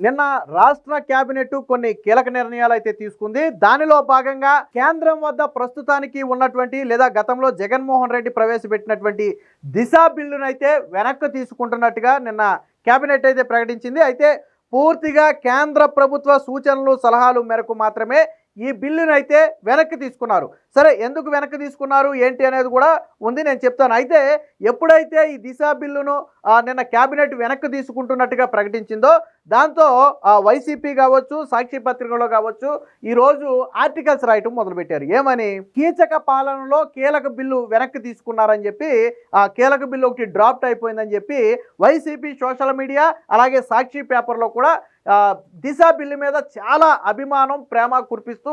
నిన్న రాష్ట్ర కేబినెట్ కొన్ని కీలక నిర్ణయాలు అయితే తీసుకుంది. దానిలో భాగంగా కేంద్రం వద్ద ప్రస్తుతానికి ఉన్నటువంటి లేదా గతంలో జగన్మోహన్ రెడ్డి ప్రవేశపెట్టినటువంటి దిశ బిల్లును అయితే వెనక్కి తీసుకుంటున్నట్టుగా నిన్న కేబినెట్ అయితే ప్రకటించింది. అయితే పూర్తిగా కేంద్ర ప్రభుత్వ సూచనలు సలహాలు మేరకు మాత్రమే ఈ బిల్లును అయితే వెనక్కి తీసుకున్నారు. సరే, ఎందుకు వెనక్కి తీసుకున్నారు ఏంటి అనేది కూడా ఉంది, నేను చెప్తాను. అయితే ఎప్పుడైతే ఈ దిశ బిల్లును నిన్న కేబినెట్ వెనక్కి తీసుకుంటున్నట్టుగా ప్రకటించిందో దాంతో వైసీపీ కావచ్చు, సాక్షి పత్రికలో కావచ్చు ఈరోజు ఆర్టికల్స్ రాయటం మొదలుపెట్టారు. ఏమని? కీచక పాలనలో కీలక బిల్లు వెనక్కి తీసుకున్నారని చెప్పి, ఆ కీలక బిల్లు ఒకటి డ్రాఫ్ట్ అయిపోయిందని చెప్పి వైసీపీ సోషల్ మీడియా అలాగే సాక్షి పేపర్లో కూడా దిశ బిల్లు మీద చాలా అభిమానం, ప్రేమ కురిపిస్తూ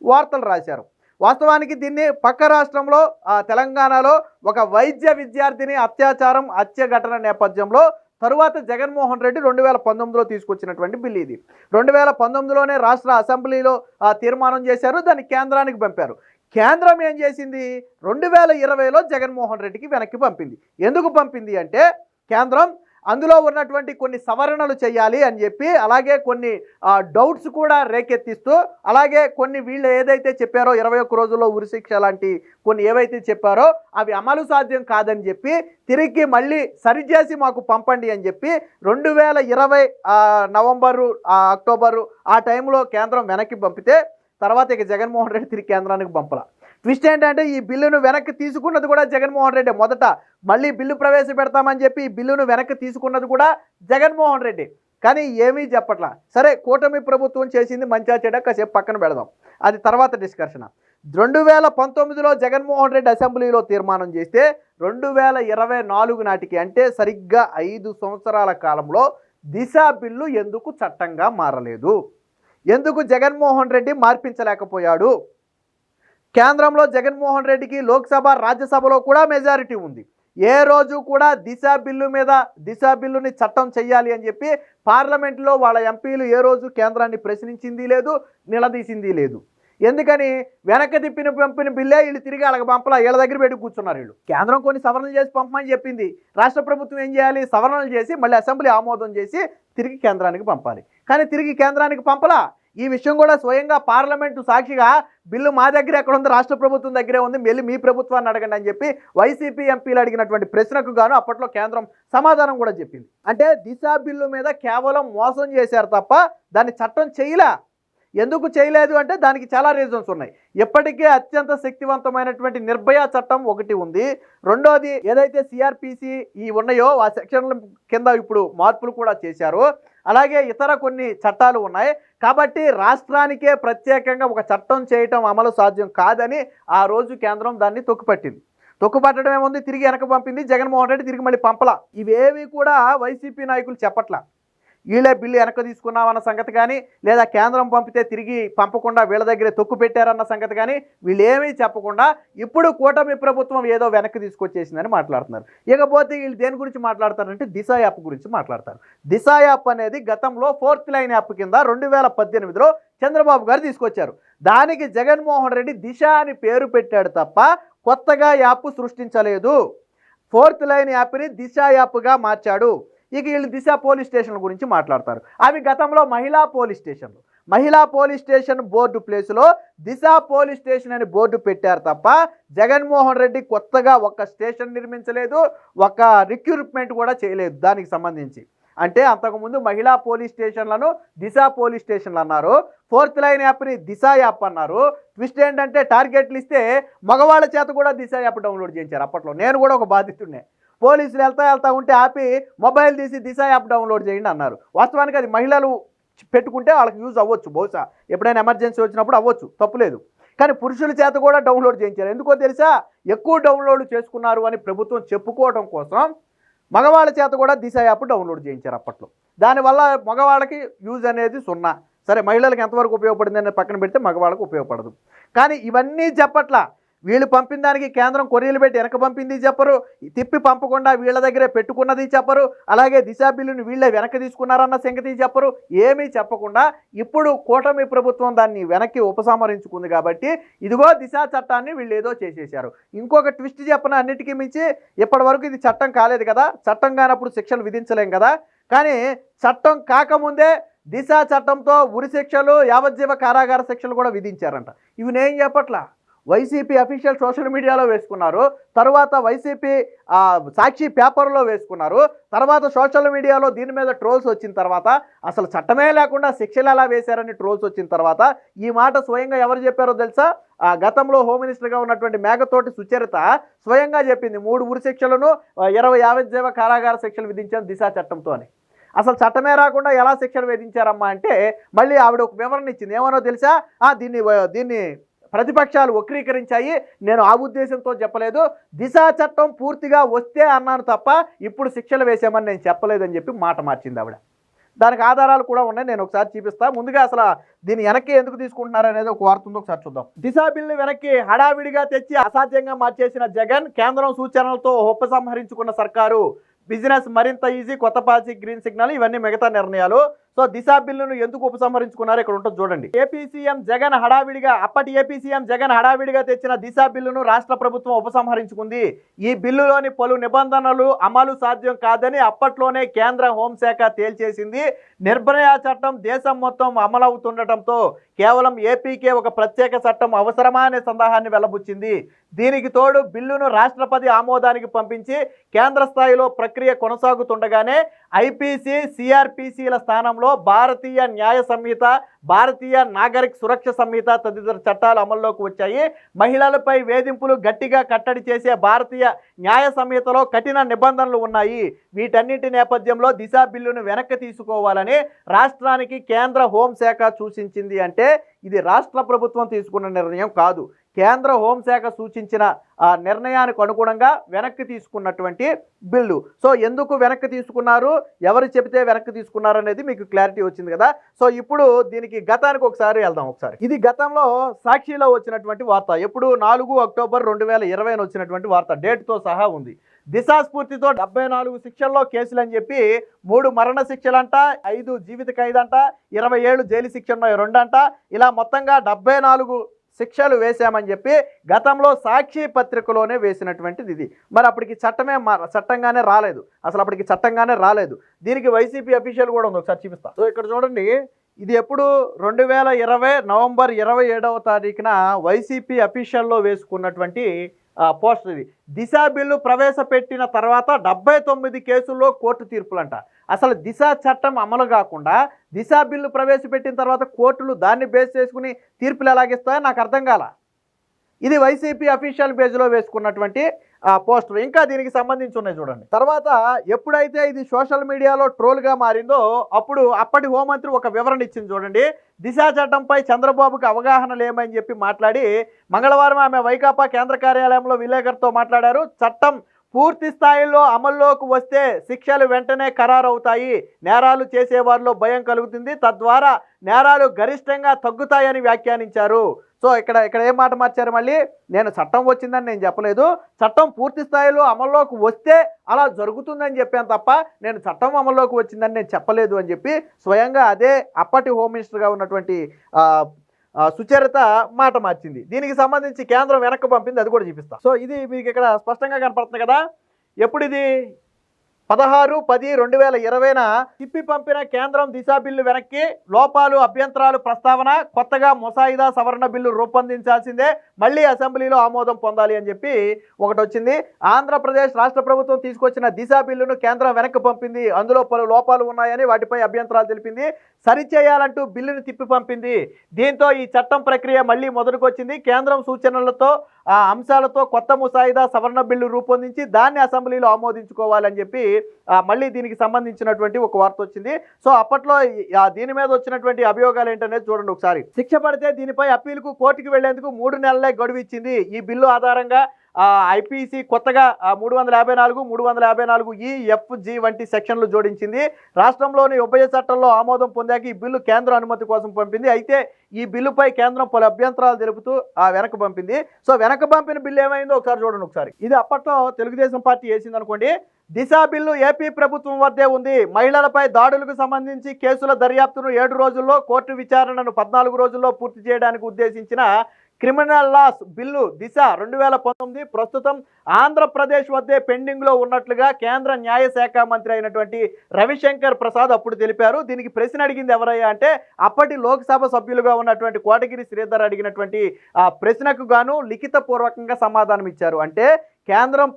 వార్తలు రాశారు. వాస్తవానికి దీన్ని పక్క రాష్ట్రంలో తెలంగాణలో ఒక వైద్య విద్యార్థిని అత్యాచారం హత్య ఘటన నేపథ్యంలో తరువాత జగన్మోహన్ రెడ్డి 2019లో తీసుకొచ్చినటువంటి బిల్లు ఇది. 2019లోనే రాష్ట్ర అసెంబ్లీలో తీర్మానం చేశారు, దాన్ని కేంద్రానికి పంపారు. కేంద్రం ఏం చేసింది? 2020లో జగన్మోహన్ రెడ్డికి వెనక్కి పంపింది. ఎందుకు పంపింది అంటే, కేంద్రం అందులో ఉన్నటువంటి కొన్ని సవరణలు చేయాలి అని చెప్పి, అలాగే కొన్ని డౌట్స్ కూడా రేకెత్తిస్తూ, అలాగే కొన్ని వీళ్ళు ఏదైతే చెప్పారో 21 రోజుల్లో ఉరిశిక్ష లాంటి కొన్ని ఏవైతే చెప్పారో అవి అమలు సాధ్యం కాదని చెప్పి తిరిగి మళ్ళీ సరిచేసి మాకు పంపండి అని చెప్పి 2020 నవంబరు అక్టోబరు ఆ టైంలో కేంద్రం వెనక్కి పంపితే తర్వాత ఇక జగన్మోహన్ రెడ్డి తిరిగి కేంద్రానికి పంపల. ట్విస్ట్ ఏంటంటే, ఈ బిల్లును వెనక్కి తీసుకున్నది కూడా జగన్మోహన్ రెడ్డి. మొదట మళ్ళీ బిల్లు ప్రవేశపెడతామని చెప్పి ఈ బిల్లును వెనక్కి తీసుకున్నది కూడా జగన్మోహన్ రెడ్డి. కానీ ఏమీ చెప్పట్లా. సరే, కూటమి ప్రభుత్వం చేసింది మంచిగా చెడ్డ కాసేపు పక్కన పెడదాం, అది తర్వాత డిస్కషన్. 2019లో జగన్మోహన్ రెడ్డి అసెంబ్లీలో తీర్మానం చేస్తే 2024 నాటికి, అంటే సరిగ్గా 5 సంవత్సరాల కాలంలో దిశ బిల్లు ఎందుకు చట్టంగా మారలేదు? ఎందుకు జగన్మోహన్ రెడ్డి మార్పించలేకపోయాడు? కేంద్రంలో జగన్మోహన్ రెడ్డికి లోక్సభ, రాజ్యసభలో కూడా మెజారిటీ ఉంది. ఏ రోజు కూడా దిశ బిల్లు మీద, దిశ బిల్లుని చట్టం చెయ్యాలి అని చెప్పి పార్లమెంట్లో వాళ్ళ ఎంపీలు ఏ రోజు కేంద్రాన్ని ప్రశ్నించింది లేదు, నిలదీసింది లేదు. ఎందుకని? వెనక్కి పంపిన బిల్లే వీళ్ళు తిరిగి అలాగ పంపలా, వీళ్ళ దగ్గర పెట్టి కూర్చున్నారు వీళ్ళు. కేంద్రం కొన్ని సవరణలు చేసి పంపమని చెప్పింది. రాష్ట్ర ప్రభుత్వం ఏం చేయాలి? సవరణలు చేసి మళ్ళీ అసెంబ్లీ ఆమోదం చేసి తిరిగి కేంద్రానికి పంపాలి. కానీ తిరిగి కేంద్రానికి పంపలా. ఈ విషయం కూడా స్వయంగా పార్లమెంటు సాక్షిగా బిల్లు మా దగ్గర ఎక్కడ ఉంది, రాష్ట్ర ప్రభుత్వం దగ్గరే ఉంది, వెళ్ళి మీ ప్రభుత్వాన్ని అడగండి అని చెప్పి వైసీపీ ఎంపీలు అడిగినటువంటి ప్రశ్నకు గాను అప్పట్లో కేంద్రం సమాధానం కూడా చెప్పింది. అంటే దిశ బిల్లు మీద కేవలం మోసం చేశారు తప్ప దాన్ని చట్టం చేయలే. ఎందుకు చేయలేదు అంటే దానికి చాలా రీజన్స్ ఉన్నాయి. ఇప్పటికే అత్యంత శక్తివంతమైనటువంటి నిర్భయ చట్టం ఒకటి ఉంది. రెండోది ఏదైతే సిఆర్పిసి ఈ ఉన్నాయో ఆ సెక్షన్ల కింద ఇప్పుడు మార్పులు కూడా చేశారు. అలాగే ఇతర కొన్ని చట్టాలు ఉన్నాయి. కాబట్టి రాష్ట్రానికే ప్రత్యేకంగా ఒక చట్టం చేయటం అమలు సాధ్యం కాదని ఆ రోజు కేంద్రం దాన్ని తొక్కుపట్టింది. తొక్కుపట్టడం ఏముంది, తిరిగి వెనక పంపింది. జగన్మోహన్ రెడ్డి తిరిగి మళ్ళీ పంపలా. ఇవేవి కూడా వైసీపీ నాయకులు చెప్పట్లా. వీళ్ళే బిల్లు వెనక్కి తీసుకున్నామన్న సంగతి కానీ, లేదా కేంద్రం పంపితే తిరిగి పంపకుండా వీళ్ళ దగ్గరే తొక్కు పెట్టారన్న సంగతి కానీ వీళ్ళు ఏమీ చెప్పకుండా ఇప్పుడు కూటమి ప్రభుత్వం ఏదో వెనక్కి తీసుకొచ్చేసిందని మాట్లాడుతున్నారు. ఇకపోతే వీళ్ళు దేని గురించి మాట్లాడతారంటే దిశ యాప్ గురించి మాట్లాడతారు. దిశ యాప్ అనేది గతంలో 4th లైన్ యాప్ కింద 2018లో చంద్రబాబు గారు తీసుకొచ్చారు. దానికి జగన్మోహన్ రెడ్డి దిశ అని పేరు పెట్టాడు తప్ప కొత్తగా యాప్ సృష్టించలేదు. 4th లైన్ యాప్ని దిశ యాప్గా మార్చాడు. ఇక వీళ్ళు దిశ పోలీస్ స్టేషన్ల గురించి మాట్లాడతారు. అవి గతంలో మహిళా పోలీస్ స్టేషన్లు. మహిళా పోలీస్ స్టేషన్ బోర్డు ప్లేస్లో దిశ పోలీస్ స్టేషన్ అని బోర్డు పెట్టారు తప్ప జగన్మోహన్ రెడ్డి కొత్తగా ఒక స్టేషన్ నిర్మించలేదు, ఒక రిక్రూట్మెంట్ కూడా చేయలేదు దానికి సంబంధించి. అంటే అంతకుముందు మహిళా పోలీస్ స్టేషన్లను దిశ పోలీస్ స్టేషన్లు అన్నారు, 4th లైన్ యాప్ని దిశ యాప్ అన్నారు. ట్విస్ట్ ఏంటంటే టార్గెట్లు ఇస్తే మగవాళ్ళ చేత కూడా దిశ యాప్ డౌన్లోడ్ చేయించారు. అప్పట్లో నేను కూడా ఒక బాధితుడినే. పోలీసులు వెళ్తా ఉంటే ఆపి మొబైల్ తీసి దిశ యాప్ డౌన్లోడ్ చేయండి అన్నారు. వాస్తవానికి అది మహిళలు పెట్టుకుంటే వాళ్ళకి యూజ్ అవ్వచ్చు, బహుశా ఎప్పుడైనా ఎమర్జెన్సీ వచ్చినప్పుడు అవ్వచ్చు, తప్పులేదు. కానీ పురుషుల చేత కూడా డౌన్లోడ్ చేయించారు. ఎందుకో తెలుసా? ఎక్కువ డౌన్లోడ్ చేసుకున్నారు అని ప్రభుత్వం చెప్పుకోవడం కోసం మగవాళ్ళ చేత కూడా దిశ యాప్ డౌన్లోడ్ చేయించారు అప్పట్లో. దానివల్ల మగవాళ్ళకి యూజ్ అనేది 0. సరే, మహిళలకు ఎంతవరకు ఉపయోగపడింది అనేది పక్కన పెడితే మగవాళ్ళకు ఉపయోగపడదు. కానీ ఇవన్నీ చెప్పట్లా. వీళ్ళు పంపిన దానికి కేంద్రం కొరియలు పెట్టి వెనక పంపింది చెప్పరు, తిప్పి పంపకుండా వీళ్ళ దగ్గరే పెట్టుకున్నది చెప్పరు, అలాగే దిశ బిల్లుని వీళ్ళే వెనక్కి తీసుకున్నారన్న సంగతి చెప్పరు. ఏమీ చెప్పకుండా ఇప్పుడు కూటమి ప్రభుత్వం దాన్ని వెనక్కి ఉపసంహరించుకుంది కాబట్టి ఇదిగో దిశ చట్టాన్ని వీళ్ళు ఏదో చేసేశారు. ఇంకొక ట్విస్ట్ చెప్పిన అన్నిటికీ మించి ఇప్పటి వరకు ఇది చట్టం కాలేదు కదా, చట్టం కానప్పుడు శిక్షలు విధించలేం కదా. కానీ చట్టం కాకముందే దిశ చట్టంతో ఉరి శిక్షలు, యావజ్జీవ కారాగార శిక్షలు కూడా విధించారంట. ఇవి నేను చెప్పట్లా, వైసీపీ అఫీషియల్ సోషల్ మీడియాలో వేసుకున్నారు, తర్వాత వైసీపీ సాక్షి పేపర్లో వేసుకున్నారు, తర్వాత సోషల్ మీడియాలో దీని మీద ట్రోల్స్ వచ్చిన తర్వాత అసలు చట్టమే లేకుండా శిక్షలు ఎలా వేశారని ట్రోల్స్ వచ్చిన తర్వాత ఈ మాట స్వయంగా ఎవరు చెప్పారో తెలుసా? గతంలో హోమ్ మినిస్టర్గా ఉన్నటువంటి మేఘతోటి సుచరిత స్వయంగా చెప్పింది, 3 ఉరి శిక్షలను 20 యావజ్జీవ కారాగార శిక్షలు విధించారు దిశ చట్టంతో అని. అసలు చట్టమే రాకుండా ఎలా శిక్షలు విధించారమ్మా అంటే మళ్ళీ ఆవిడ ఒక వివరణ ఇచ్చింది. ఏమనో తెలుసా? దీన్ని ప్రతిపక్షాలు వక్రీకరించాయి, నేను ఆ ఉద్దేశంతో చెప్పలేదు, దిశ చట్టం పూర్తిగా వస్తే అన్నాను తప్ప ఇప్పుడు శిక్షలు వేసామని నేను చెప్పలేదని చెప్పి మాట మార్చింది ఆవిడ. దానికి ఆధారాలు కూడా ఉన్నాయి, నేను ఒకసారి చూపిస్తా. ముందుగా అసలు దీన్ని వెనక్కి ఎందుకు తీసుకుంటున్నారు అనేది ఒక వార్త ఉందో ఒకసారి చూద్దాం. దిశ బిల్లు వెనక్కి హడావిడిగా తెచ్చి అసాధ్యంగా మార్చేసిన జగన్, కేంద్రం సూచనలతో ఉపసంహరించుకున్న సర్కారు, బిజినెస్ మరింత ఈజీ, కొత్త పాలసీ, గ్రీన్ సిగ్నల్, ఇవన్నీ మిగతా నిర్ణయాలు. సో దిశ బిల్లును ఎందుకు ఉపసంహరించుకున్నారు ఇక్కడ ఉంటుంది చూడండి. అప్పటి ఏపీ సీఎం జగన్ హడావిడిగా తెచ్చిన దిశ బిల్లును రాష్ట్ర ప్రభుత్వం ఉపసంహరించుకుంది. ఈ బిల్లులోని పలు నిబంధనలు అమలు సాధ్యం కాదని అప్పట్లోనే కేంద్ర హోంశాఖ తేల్చేసింది. నిర్భయ చట్టం దేశం మొత్తం అమలవుతుండటంతో కేవలం ఏపీకే ఒక ప్రత్యేక చట్టం అవసరమా అనే సందేహాన్ని వెల్లబుచ్చింది. దీనికి తోడు బిల్లును రాష్ట్రపతి ఆమోదానికి పంపించి కేంద్ర స్థాయిలో ప్రక్రియ కొనసాగుతుండగానే ఐపీసీ, సిఆర్పిసిల స్థానంలో భారతీయ న్యాయ సంహిత, భారతీయ నాగరిక సురక్ష సంహిత తదితర చట్టాలు అమల్లోకి వచ్చాయి. మహిళలపై వేధింపులు గట్టిగా కట్టడి చేసే భారతీయ న్యాయ సంహితలో కఠిన నిబంధనలు ఉన్నాయి. వీటన్నిటి నేపథ్యంలో దిశ బిల్లును వెనక్కి తీసుకోవాలని రాష్ట్రానికి కేంద్ర హోంశాఖ సూచించింది. అంటే ఇది రాష్ట్ర ప్రభుత్వం తీసుకున్న నిర్ణయం కాదు, కేంద్ర హోంశాఖ సూచించిన నిర్ణయానికి అనుగుణంగా వెనక్కి తీసుకున్నటువంటి బిల్లు. సో ఎందుకు వెనక్కి తీసుకున్నారు, ఎవరు చెబితే వెనక్కి తీసుకున్నారు అనేది మీకు క్లారిటీ వచ్చింది కదా. సో ఇప్పుడు దీనికి గతానికి ఒకసారి వెళ్దాం. ఇది గతంలో సాక్షిలో వచ్చినటువంటి వార్త, ఎప్పుడు 4 అక్టోబర్ 2020 వచ్చినటువంటి వార్త, డేట్తో సహా ఉంది. దిశ స్ఫూర్తితో 74 శిక్షల్లో కేసులు అని చెప్పి 3 మరణ శిక్షలంట, 5 జీవిత ఖైదంట, 27 జైలు శిక్షలు 2 అంట, ఇలా మొత్తంగా 74 శిక్షలు వేశామని చెప్పి గతంలో సాక్షి పత్రికలోనే వేసినటువంటిది ఇది. మరి అప్పటికి చట్టంగానే రాలేదు, అసలు అప్పటికి చట్టంగానే రాలేదు. దీనికి వైసీపీ అఫీషియల్ కూడా ఉంది, ఒకసారి చూపిస్తా. సో ఇక్కడ చూడండి, ఇది ఎప్పుడు 2020 నవంబర్ 27వ తారీఖున వైసీపీ అఫీషియల్లో వేసుకున్నటువంటి పోస్టర్ ఇది. దిశ బిల్లు ప్రవేశపెట్టిన తర్వాత 79 కేసుల్లో కోర్టు తీర్పులంట. అసలు దిశ చట్టం అమలు కాకుండా దిశ బిల్లు ప్రవేశపెట్టిన తర్వాత కోర్టులు దాన్ని బేస్ చేసుకుని తీర్పులు ఎలాగిస్తాయో నాకు అర్థం కాల. ఇది వైసీపీ అఫీషియల్ పేజ్లో వేసుకున్నటువంటి పోస్టర్. ఇంకా దీనికి సంబంధించి ఉన్నాయి చూడండి. తర్వాత ఎప్పుడైతే ఇది సోషల్ మీడియాలో ట్రోల్గా మారిందో అప్పుడు అప్పటి హోంమంత్రి ఒక వివరణ ఇచ్చింది చూడండి. దిశ చట్టంపై చంద్రబాబుకి అవగాహన లేమని చెప్పి మాట్లాడి మంగళవారం ఆమె వైకాపా కేంద్ర కార్యాలయంలో విలేకరులతో మాట్లాడారు. చట్టం పూర్తి స్థాయిలో అమల్లోకి వస్తే శిక్షలు వెంటనే ఖరారవుతాయి, నేరాలు చేసేవారిలో భయం కలుగుతుంది, తద్వారా నేరాలు గరిష్టంగా తగ్గుతాయని వ్యాఖ్యానించారు. సో ఇక్కడ ఏం మాట మార్చారు, మళ్ళీ నేను చట్టం వచ్చిందని నేను చెప్పలేదు, చట్టం పూర్తి స్థాయిలో అమల్లోకి వస్తే అలా జరుగుతుందని చెప్పాను తప్ప నేను చట్టం అమల్లోకి వచ్చిందని నేను చెప్పలేదు అని చెప్పి స్వయంగా అదే అప్పటి హోమ్ మినిస్టర్గా ఉన్నటువంటి సుచరిత మాట మార్చింది. దీనికి సంబంధించి కేంద్రం వెనక్కి పంపింది, అది కూడా చూపిస్తా. సో ఇది మీకు ఇక్కడ స్పష్టంగా కనపడుతుంది కదా. ఎప్పుడు ఇది 16/10/2020 తిప్పి పంపిన కేంద్రం దిశ బిల్లు వెనక్కి, లోపాలు అభ్యంతరాలు ప్రస్తావన, కొత్తగా ముసాయిదా సవరణ బిల్లు రూపొందించాల్సిందే, మళ్ళీ అసెంబ్లీలో ఆమోదం పొందాలి అని చెప్పి ఒకటి వచ్చింది. ఆంధ్రప్రదేశ్ రాష్ట్ర ప్రభుత్వం తీసుకొచ్చిన దిశ బిల్లును కేంద్రం వెనక్కి పంపింది, అందులో పలు లోపాలు ఉన్నాయని వాటిపై అభ్యంతరాలు తెలిపింది, సరిచేయాలంటూ బిల్లును తిప్పి పంపింది. దీంతో ఈ చట్టం ప్రక్రియ మళ్ళీ మొదలుకొచ్చింది. కేంద్రం సూచనలతో అంశాలతో కొత్త ముసాయిదా సవరణ బిల్లు రూపొందించి దాన్ని అసెంబ్లీలో ఆమోదించుకోవాలని చెప్పి మళ్ళీ దీనికి సంబంధించినటువంటి ఒక వార్త వచ్చింది. సో అప్పట్లో దీని మీద వచ్చినటువంటి అభియోగాలు ఏంటనేది చూడండి ఒకసారి. శిక్ష పడితే దీనిపై అప్పీలుకు కోర్టుకు వెళ్లేందుకు 3 నెలలే గడువు ఇచ్చింది. ఈ బిల్లు ఆధారంగా ఐపీసీ కొత్తగా 354, 354E, F, G వంటి సెక్షన్లు జోడించింది. రాష్ట్రంలోని ఉభయ చట్టంలో ఆమోదం పొందాక ఈ బిల్లు కేంద్ర అనుమతి కోసం పంపింది. అయితే ఈ బిల్లుపై కేంద్రం పలు అభ్యంతరాలు తెలుపుతూ వెనక్కి పంపింది. సో వెనక్కి పంపిన బిల్లు ఏమైందో ఒకసారి చూడండి ఒకసారి. ఇది అప్పట్లో తెలుగుదేశం పార్టీ వేసింది అనుకోండి. దిశ బిల్లు ఏపీ ప్రభుత్వం వద్దే ఉంది. మహిళలపై దాడులకు సంబంధించి కేసుల దర్యాప్తును 7 రోజుల్లో, కోర్టు విచారణను 14 రోజుల్లో పూర్తి చేయడానికి ఉద్దేశించిన క్రిమినల్ లాస్ బిల్లు దిశ 2019 ప్రస్తుతం ఆంధ్రప్రదేశ్ వద్దే పెండింగ్లో ఉన్నట్లుగా కేంద్ర న్యాయశాఖ మంత్రి అయినటువంటి రవిశంకర్ ప్రసాద్ అప్పుడు తెలిపారు. దీనికి ప్రశ్న అడిగింది ఎవరయ్యా అంటే అప్పటి లోక్సభ సభ్యులుగా ఉన్నటువంటి కోటగిరి శ్రీధర్ అడిగినటువంటి ఆ ప్రశ్నకు గాను లిఖిత పూర్వకంగా సమాధానం ఇచ్చారు. అంటే కేంద్రం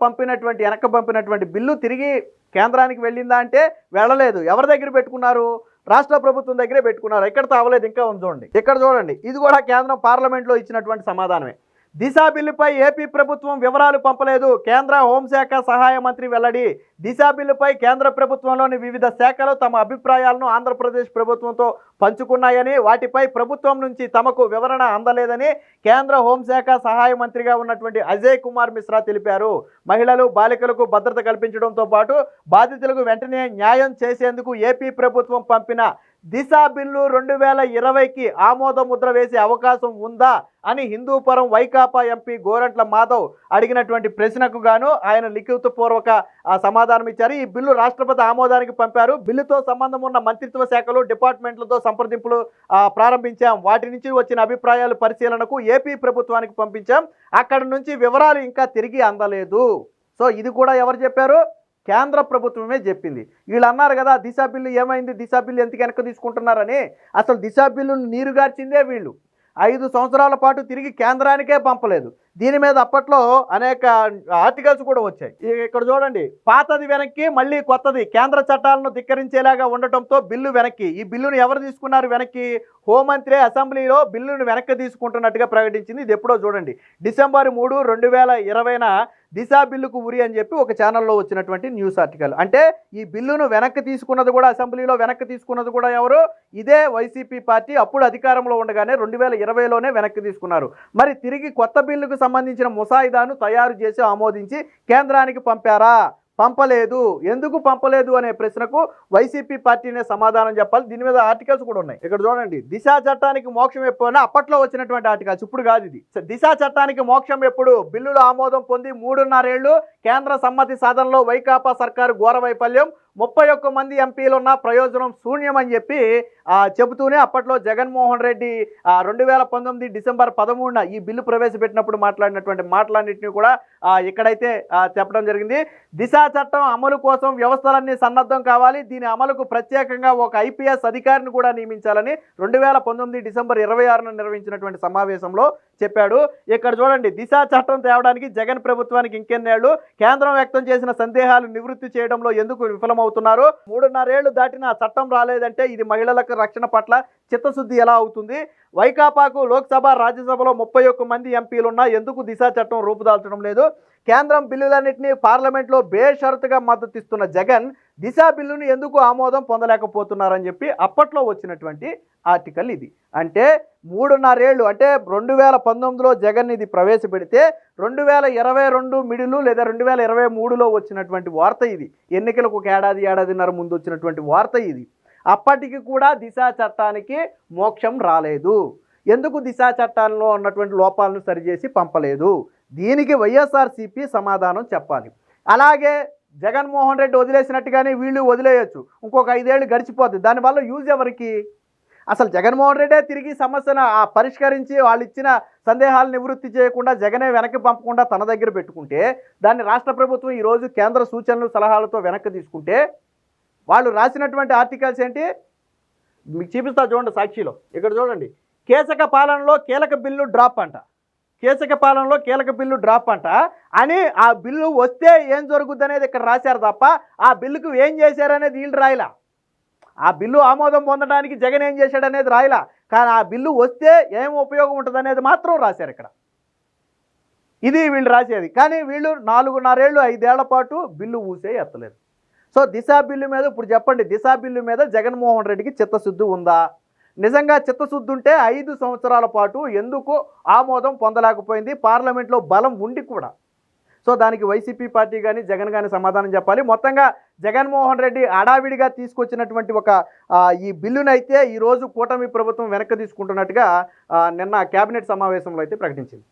వెనక్కి పంపినటువంటి బిల్లు తిరిగి కేంద్రానికి వెళ్ళిందా అంటే వెళ్ళలేదు. ఎవరి దగ్గర పెట్టుకున్నారు? రాష్ట్ర ప్రభుత్వం దగ్గరే పెట్టుకున్నారు. ఇక్కడ తావలేదు, ఇంకా ఉంచండి. ఇక్కడ చూడండి, ఇది కూడా కేంద్రం పార్లమెంట్లో ఇచ్చినటువంటి సమాధానమే. దిశ బిల్లుపై ఏపీ ప్రభుత్వం వివరాలు పంపలేదు, కేంద్ర హోంశాఖ సహాయ మంత్రి వెల్లడి. దిశ బిల్లుపై కేంద్ర ప్రభుత్వంలోని వివిధ శాఖలు తమ అభిప్రాయాలను ఆంధ్రప్రదేశ్ ప్రభుత్వంతో పంచుకున్నాయని, వాటిపై ప్రభుత్వం నుంచి తమకు వివరణ అందలేదని కేంద్ర హోంశాఖ సహాయ మంత్రిగా ఉన్నటువంటి అజయ్ కుమార్ మిశ్రా తెలిపారు. మహిళలు, బాలికలకు భద్రత కల్పించడంతో పాటు బాధితులకు వెంటనే న్యాయం చేసేందుకు ఏపీ ప్రభుత్వం పంపిన దిశ బిల్లు 2020కి ఆమోద ముద్ర వేసే అవకాశం ఉందా అని హిందూపురం వైకాపా ఎంపీ గోరంట్ల మాధవ్ అడిగినటువంటి ప్రశ్నకు గాను ఆయన లిఖితపూర్వక సమాధానం ఇచ్చారు. ఈ బిల్లు రాష్ట్రపతి ఆమోదానికి పంపారు. బిల్లుతో సంబంధం ఉన్న మంత్రిత్వ శాఖలు, డిపార్ట్మెంట్లతో సంప్రదింపులు ప్రారంభించాం. వాటి నుంచి వచ్చిన అభిప్రాయాలు పరిశీలనకు ఏపీ ప్రభుత్వానికి పంపించాం. అక్కడి నుంచి వివరాలు ఇంకా తిరిగి అందలేదు. సో ఇది కూడా ఎవరు చెప్పారు? కేంద్ర ప్రభుత్వమే చెప్పింది. వీళ్ళు అన్నారు కదా దిశ బిల్లు ఏమైంది, దిశ బిల్లు ఎందుకు వెనక్కి తీసుకుంటున్నారని. అసలు దిశ బిల్లును నీరుగార్చిందే వీళ్ళు. 5 సంవత్సరాల పాటు తిరిగి కేంద్రానికే పంపలేదు. దీని మీద అప్పట్లో అనేక ఆర్టికల్స్ కూడా వచ్చాయి. ఇక్కడ చూడండి, పాతది వెనక్కి మళ్ళీ కొత్తది, కేంద్ర చట్టాలను ధిక్కరించేలాగా ఉండటంతో బిల్లు వెనక్కి. ఈ బిల్లును ఎవరు తీసుకున్నారు వెనక్కి? హోంమంత్రి అసెంబ్లీలో బిల్లును వెనక్కి తీసుకుంటున్నట్టుగా ప్రకటించింది. ఇది ఎప్పుడో చూడండి, డిసెంబర్ 3, 2020న దిశ బిల్లుకు ఉరి అని చెప్పి ఒక ఛానల్లో వచ్చినటువంటి న్యూస్ ఆర్టికల్. అంటే ఈ బిల్లును వెనక్కి తీసుకున్నది కూడా, అసెంబ్లీలో వెనక్కి తీసుకున్నది కూడా ఎవరు? ఇదే వైసీపీ పార్టీ. అప్పుడు అధికారంలో ఉండగానే 2020లోనే వెనక్కి తీసుకున్నారు. మరి తిరిగి కొత్త బిల్లుకు సంబంధించిన ముసాయిదాను తయారు చేసి ఆమోదించి కేంద్రానికి పంపారా? పంపలేదు. ఎందుకు పంపలేదు అనే ప్రశ్నకు వైసీపీ పార్టీనే సమాధానం చెప్పాలి. దీని మీద ఆర్టికల్స్ కూడా ఉన్నాయి. ఇక్కడ చూడండి, దిశ చట్టానికి మోక్షం ఎప్పుడైనా అప్పట్లో వచ్చినటువంటి ఆర్టికల్స్, ఇప్పుడు కాదు ఇది. దిశ చట్టానికి మోక్షం ఎప్పుడు? బిల్లులు ఆమోదం పొంది 3.5 ఏళ్లు కేంద్ర సమ్మతి సాధనలో వైకాపా సర్కారు ఘోర వైఫల్యం, 31 మంది ఎంపీలున్న ప్రయోజనం శూన్యం అని చెప్పి చెబుతూనే అప్పట్లో జగన్మోహన్ రెడ్డి 2019 డిసెంబర్ 13న ఈ బిల్లు ప్రవేశపెట్టినప్పుడు మాట్లాడినటువంటి మాటలన్నింటినీ కూడా ఇక్కడైతే చెప్పడం జరిగింది. దిశ చట్టం అమలు కోసం వ్యవస్థలన్నీ సన్నద్ధం కావాలి, దీని అమలుకు ప్రత్యేకంగా ఒక ఐపీఎస్ అధికారిని కూడా నియమించాలని 2019 డిసెంబర్ 26న నిర్వహించినటువంటి సమావేశంలో చెప్పాడు. ఇక్కడ చూడండి, దిశ చట్టం తేవడానికి జగన్ ప్రభుత్వానికి ఇంకెన్నేళ్లు? కేంద్రం వ్యక్తం చేసిన సందేహాలు నివృత్తి చేయడంలో ఎందుకు విఫలమవుతున్నారు? 3.5 ఏళ్లు దాటిన చట్టం రాలేదంటే ఇది మహిళలకు రక్షణ పట్ల చిత్తశుద్ధి ఎలా అవుతుంది? వైకాపాకు లోక్సభ, రాజ్యసభలో 31 మంది ఎంపీలున్నా ఎందుకు దిశ చట్టం రూపుదాల్చడం లేదు? కేంద్రం బిల్లులన్నింటినీ పార్లమెంట్లో బేషరతుగా మద్దతిస్తున్న జగన్ దిశ బిల్లును ఎందుకు ఆమోదం పొందలేకపోతున్నారని చెప్పి అప్పట్లో వచ్చినటువంటి ఆర్టికల్ ఇది. అంటే 3.5 ఏళ్ళు, అంటే 2019లో జగన్ ఇది ప్రవేశపెడితే 2022 మిడిలు లేదా 2023లో వచ్చినటువంటి వార్త ఇది. ఎన్నికలకు ఒక ఏడాదిన్నర ముందు వచ్చినటువంటి వార్త ఇది. అప్పటికి కూడా దిశ చట్టానికి మోక్షం రాలేదు. ఎందుకు దిశ చట్టాల్లో ఉన్నటువంటి లోపాలను సరిచేసి పంపలేదు? దీనికి వైఎస్ఆర్సీపీ సమాధానం చెప్పాలి. అలాగే జగన్మోహన్ రెడ్డి వదిలేసినట్టుగానే వీళ్ళు వదిలేయచ్చు. ఇంకొక 5 ఏళ్ళు గడిచిపోతుంది. దానివల్ల యూజ్ ఎవరికి? అసలు జగన్మోహన్ రెడ్డే తిరిగి సమస్యను పరిష్కరించి వాళ్ళు ఇచ్చిన సందేహాలు నివృత్తి చేయకుండా జగనే వెనక్కి పంపకుండా తన దగ్గర పెట్టుకుంటే, దాన్ని రాష్ట్ర ప్రభుత్వం ఈరోజు కేంద్ర సూచనలు సలహాలతో వెనక్కి తీసుకుంటే, వాళ్ళు రాసినటువంటి ఆర్టికల్స్ ఏంటి మీకు చూపిస్తా చూడండి. సాక్షిలో ఇక్కడ చూడండి, కీచక పాలనలో కీలక బిల్లు డ్రాప్ అంట. కీచక పాలనలో కీలక బిల్లు డ్రాప్ అంట అని ఆ బిల్లు వస్తే ఏం జరుగుద్ది అనేది ఇక్కడ రాశారు తప్ప ఆ బిల్లుకు ఏం చేశారనేది వీళ్ళు రాయలా. ఆ బిల్లు ఆమోదం పొందడానికి జగన్ ఏం చేశాడనేది రాయలా. కానీ ఆ బిల్లు వస్తే ఏం ఉపయోగం ఉంటుంది అనేది మాత్రం రాశారు ఇక్కడ. ఇది వీళ్ళు రాసేది. కానీ వీళ్ళు 4.5 ఏళ్ళు 5 ఏళ్ల పాటు బిల్లు ఊసే ఎత్తలేదు. సో దిశ బిల్లు మీద ఇప్పుడు చెప్పండి, దిశ బిల్లు మీద జగన్మోహన్ రెడ్డికి చిత్తశుద్ధి ఉందా? నిజంగా చిత్తశుద్ధి ఉంటే 5 సంవత్సరాల పాటు ఎందుకు ఆమోదం పొందలేకపోయింది పార్లమెంట్లో బలం ఉండి కూడా? సో దానికి వైసీపీ పార్టీ కానీ జగన్ కానీ సమాధానం చెప్పాలి. మొత్తంగా జగన్మోహన్ రెడ్డి హడావిడిగా తీసుకొచ్చినటువంటి ఈ బిల్లునైతే ఈరోజు కూటమి ప్రభుత్వం వెనక్కి తీసుకుంటున్నట్టుగా నిన్న కేబినెట్ సమావేశంలో అయితే ప్రకటించింది.